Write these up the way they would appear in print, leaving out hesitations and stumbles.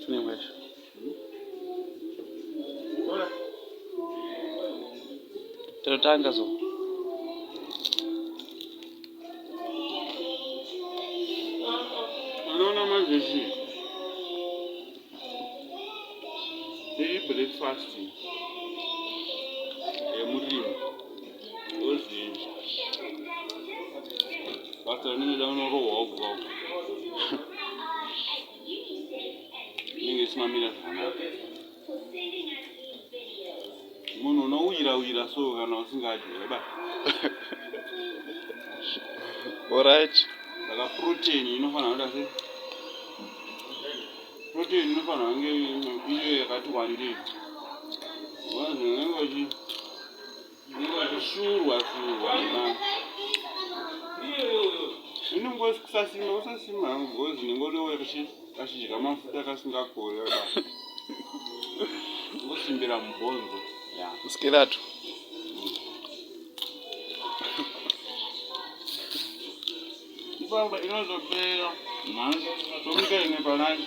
Sini mais. Ora. Totanga zo. Unaona manje hii breakfast murimi ozi bata ninoda unorohwa ubva ninge simamira zvakanaka munhu unowira so kana usingadyi ba Alright. saka protein inofanira kuda sei protein inofanira kunge iyo yakati wandei vanhu vanenge vachishurwa nemana inongozi kusasima usasima hangu bhozi nengoriwo kachidya mafuta kasingakori ngosimbira mubhonzo Skeleton. ipamba inozopera mhando tomika ine panani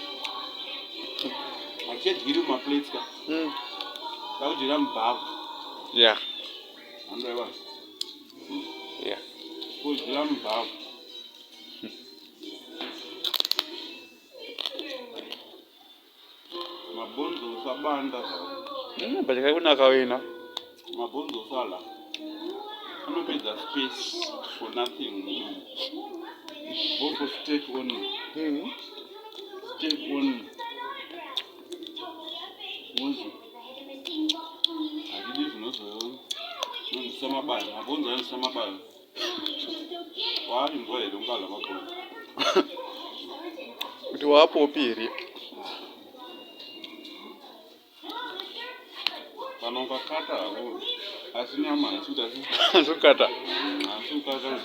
hachidyiri mumaplates ka takudyira mubhavhu Yeah. mhando yaiva Yeah. kudyira mubhavhu mabhonzo usabanda But kunaka wena. mabhonzo usala anopedza space for nothing. Go for steak only. Steak only. Muzvi handidi zvinozonzwisa mabaya mabhonzo anozvisa mabaya waarinzwa here ungadla mabhonzo Kuti wapopi here. kana ukakata hako asi nyama haisi kuti Zukata. asi ukakata